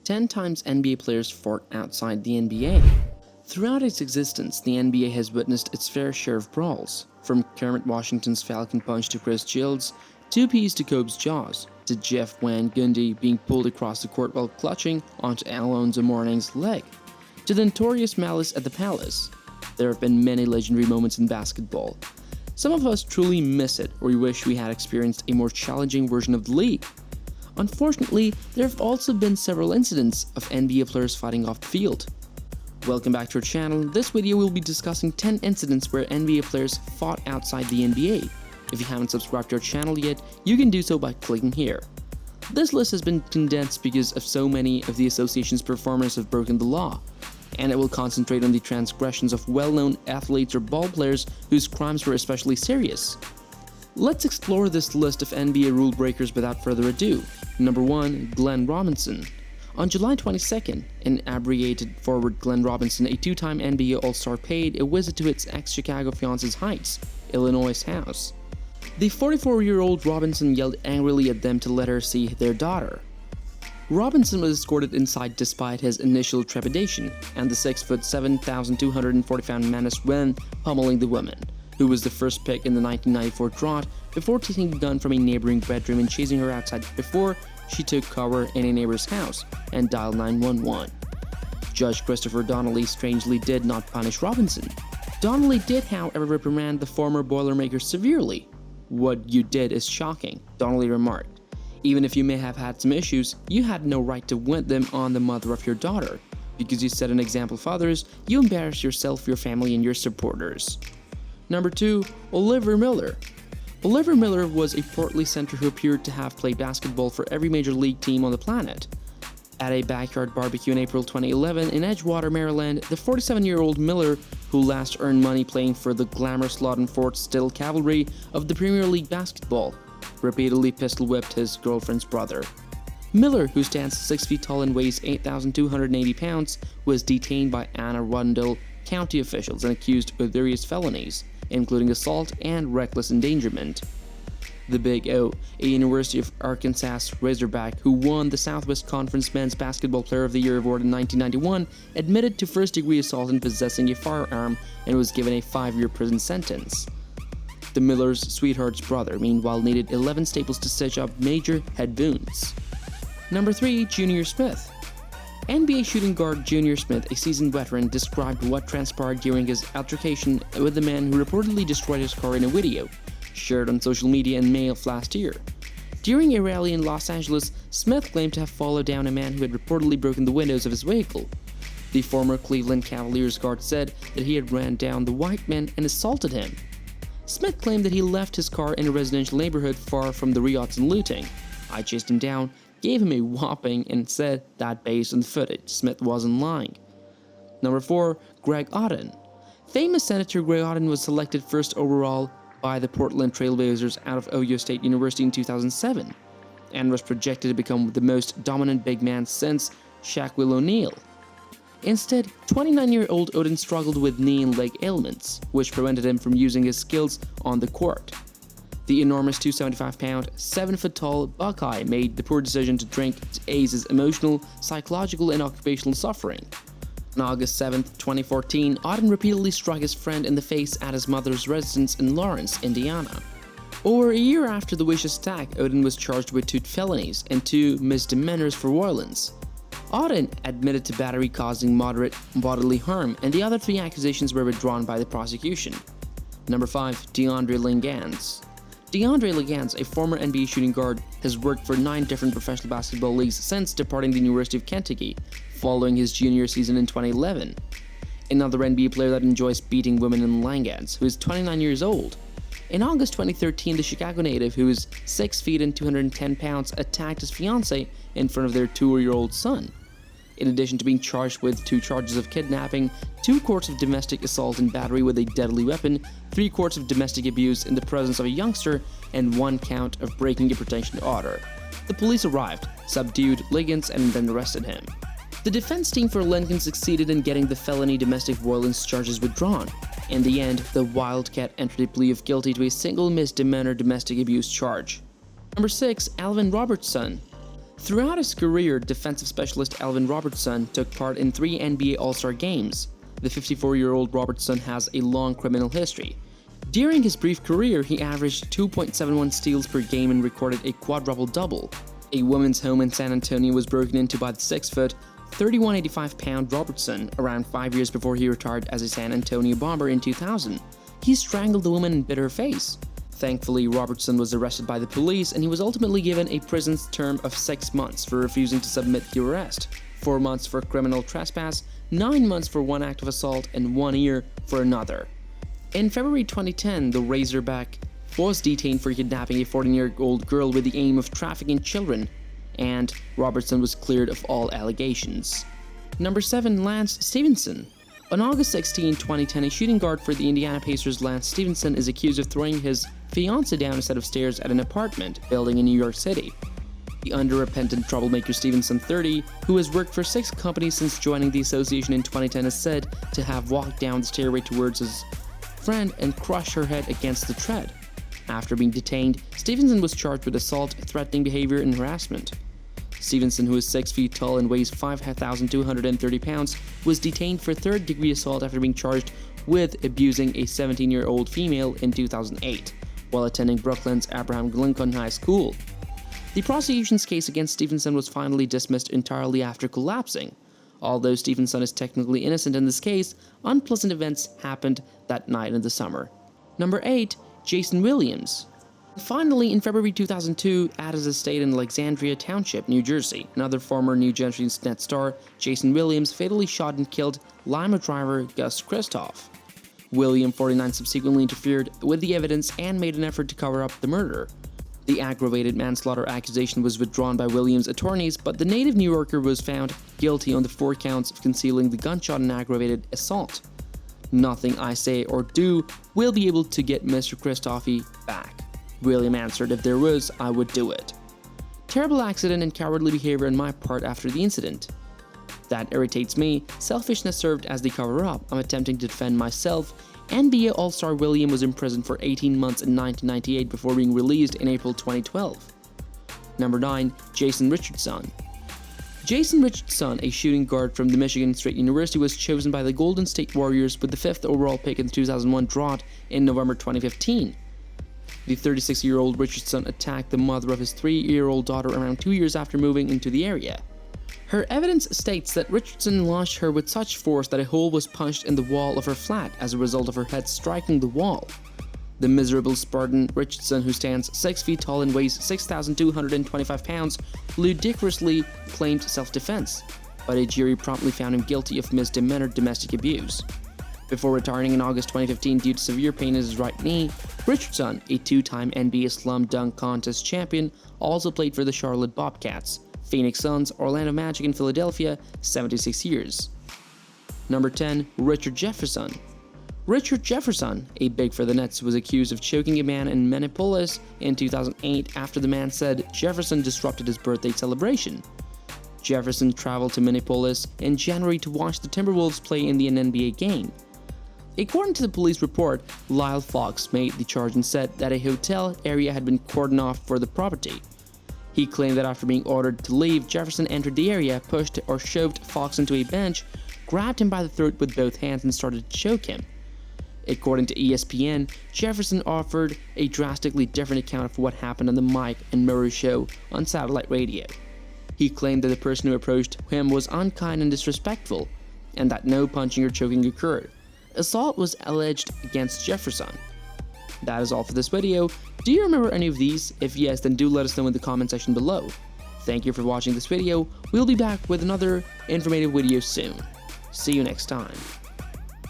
10 times NBA players fought outside the NBA. Throughout its existence, the NBA has witnessed its fair share of brawls, from Kermit Washington's Falcon Punch to Chris Childs, 2Ps to Kobe's Jaws, to Jeff Van Gundy being pulled across the court while clutching onto Alonzo Mourning's leg, to the notorious Malice at the Palace. There have been many legendary moments in basketball. Some of us truly miss it, or we wish we had experienced a more challenging version of the league. Unfortunately, there have also been several incidents of NBA players fighting off the field. Welcome back to our channel. In this video we'll be discussing 10 incidents where NBA players fought outside the NBA. If you haven't subscribed to our channel yet, you can do so by clicking here. This list has been condensed because of so many of the association's performers have broken the law, and it will concentrate on the transgressions of well-known athletes or ball players whose crimes were especially serious. Let's explore this list of NBA rule breakers without further ado. Number 1. Glenn Robinson. On July 22nd, an inebriated forward Glenn Robinson, a two-time NBA All-Star, paid a visit to his ex-Chicago fiance's Heights, Illinois house. The 44-year-old Robinson yelled angrily at them to let her see their daughter. Robinson was escorted inside despite his initial trepidation, and the 6'7", 7,240-pound menace went pummeling the woman, who was the first pick in the 1994 draft, before taking a gun from a neighboring bedroom and chasing her outside before she took cover in a neighbor's house and dialed 911. Judge Christopher Donnelly strangely did not punish Robinson. Donnelly did, however, reprimand the former Boilermaker severely. "What you did is shocking," Donnelly remarked. "Even if you may have had some issues, you had no right to vent them on the mother of your daughter. Because you set an example for others, you embarrass yourself, your family, and your supporters." Number 2. Oliver Miller. Oliver Miller was a portly center who appeared to have played basketball for every major league team on the planet. At a backyard barbecue in April 2011 in Edgewater, Maryland, the 47-year-old Miller, who last earned money playing for the glamorous Lawton Fort Still Cavalry of the Premier League basketball, repeatedly pistol-whipped his girlfriend's brother. Miller, who stands 6 feet tall and weighs 8,280 pounds, was detained by Anne Arundel County officials and accused of various felonies, including assault and reckless endangerment. The Big O, a University of Arkansas Razorback who won the Southwest Conference Men's Basketball Player of the Year award in 1991, admitted to first-degree assault and possessing a firearm and was given a 5-year prison sentence. The Miller's sweetheart's brother, meanwhile, needed 11 staples to stitch up major head wounds. Number 3. Junior Smith. NBA shooting guard Junior Smith, a seasoned veteran, described what transpired during his altercation with the man who reportedly destroyed his car in a video shared on social media in May of last year. During a rally in Los Angeles, Smith claimed to have followed down a man who had reportedly broken the windows of his vehicle. The former Cleveland Cavaliers guard said that he had ran down the white man and assaulted him. Smith claimed that he left his car in a residential neighborhood far from the riots and looting. "I chased him down, gave him a whopping, and said that based on the footage, Smith wasn't lying." Number 4. Greg Oden. Famous Senator Greg Oden was selected first overall by the Portland Trail Blazers out of Ohio State University in 2007, and was projected to become the most dominant big man since Shaquille O'Neal. Instead, 29-year-old Oden struggled with knee and leg ailments, which prevented him from using his skills on the court. The enormous 275-pound, 7-foot-tall Buckeye made the poor decision to drink to ease his emotional, psychological, and occupational suffering. On August 7, 2014, Oden repeatedly struck his friend in the face at his mother's residence in Lawrence, Indiana. Over a year after the vicious attack, Oden was charged with 2 felonies and 2 misdemeanors for violence. Oden admitted to battery causing moderate bodily harm, and the other 3 accusations were withdrawn by the prosecution. Number 5. DeAndre Liggins. DeAndre Liggins, a former NBA shooting guard, has worked for 9 different professional basketball leagues since departing the University of Kentucky, following his junior season in 2011. Another NBA player that enjoys beating women in Liggins, who is 29 years old. In August 2013, the Chicago native, who is 6 feet and 210 pounds, attacked his fiancée in front of their 2-year-old son. In addition to being charged with 2 charges of kidnapping, 2 counts of domestic assault and battery with a deadly weapon, 3 counts of domestic abuse in the presence of a youngster, and 1 count of breaking a protection order. The police arrived, subdued Liggins, and then arrested him. The defense team for Lincoln succeeded in getting the felony domestic violence charges withdrawn. In the end, the Wildcat entered a plea of guilty to a single misdemeanor domestic abuse charge. Number 6. Alvin Robertson. Throughout his career, defensive specialist Alvin Robertson took part in 3 NBA All-Star games. The 54-year-old Robertson has a long criminal history. During his brief career, he averaged 2.71 steals per game and recorded a quadruple-double. A woman's home in San Antonio was broken into by the 6-foot, 3185-pound Robertson around 5 years before he retired as a San Antonio Bomber in 2000. He strangled the woman and bit her face. Thankfully, Robertson was arrested by the police and he was ultimately given a prison term of 6 months for refusing to submit the arrest, 4 months for criminal trespass, 9 months for one act of assault, and 1 year for another. In February 2010, the Razorback was detained for kidnapping a 14-year-old girl with the aim of trafficking children, and Robertson was cleared of all allegations. Number 7. Lance Stephenson. On August 16, 2010, a shooting guard for the Indiana Pacers, Lance Stephenson, is accused of throwing his fiancée down a set of stairs at an apartment building in New York City. The unrepentant troublemaker Stephenson, 30, who has worked for 6 companies since joining the association in 2010, is said to have walked down the stairway towards his friend and crushed her head against the tread. After being detained, Stephenson was charged with assault, threatening behavior, and harassment. Stephenson, who is 6 feet tall and weighs 5,230 pounds, was detained for third-degree assault after being charged with abusing a 17-year-old female in 2008, while attending Brooklyn's Abraham Lincoln High School. The prosecution's case against Stephenson was finally dismissed entirely after collapsing. Although Stephenson is technically innocent in this case, unpleasant events happened that night in the summer. Number 8. Jason Williams. Finally, in February 2002, at his estate in Alexandria Township, New Jersey, another former New Jersey Nets star, Jason Williams, fatally shot and killed limo driver Gus Christoph. William, 49, subsequently interfered with the evidence and made an effort to cover up the murder. The aggravated manslaughter accusation was withdrawn by Williams' attorneys, but the native New Yorker was found guilty on the 4 counts of concealing the gunshot and aggravated assault. Nothing I say or do will be able to get Mr. Christophe back. William answered, if there was, I would do it. Terrible accident and cowardly behavior on my part after the incident. That irritates me. Selfishness served as the cover-up. I'm attempting to defend myself. NBA All-Star William was imprisoned for 18 months in 1998 before being released in April 2012. Number 9. Jason Richardson. Jason Richardson, a shooting guard from the Michigan State University, was chosen by the Golden State Warriors with the 5th overall pick in the 2001 draft in November 2015. The 36-year-old Richardson attacked the mother of his 3-year-old daughter around 2 years after moving into the area. Her evidence states that Richardson launched her with such force that a hole was punched in the wall of her flat as a result of her head striking the wall. The miserable Spartan Richardson, who stands 6 feet tall and weighs 6,225 pounds, ludicrously claimed self-defense, but a jury promptly found him guilty of misdemeanor domestic abuse. Before retiring in August 2015 due to severe pain in his right knee, Richardson, a 2-time NBA Slam Dunk Contest champion, also played for the Charlotte Bobcats, Phoenix Suns, Orlando Magic, and Philadelphia 76 years. Number 10. Richard Jefferson. Richard Jefferson, a big for the Nets, was accused of choking a man in Minneapolis in 2008 after the man said Jefferson disrupted his birthday celebration. Jefferson traveled to Minneapolis in January to watch the Timberwolves play in the NBA game. According to the police report, Lyle Fox made the charge and said that a hotel area had been cordoned off for the property. He claimed that after being ordered to leave, Jefferson entered the area, pushed or shoved Fox into a bench, grabbed him by the throat with both hands, and started to choke him. According to ESPN, Jefferson offered a drastically different account of what happened on the Mike and Murray show on satellite radio. He claimed that the person who approached him was unkind and disrespectful, and that no punching or choking occurred. Assault was alleged against Jefferson. That is all for this video. Do you remember any of these? If yes, then do let us know in the comment section below. Thank you for watching this video. We'll be back with another informative video soon. See you next time.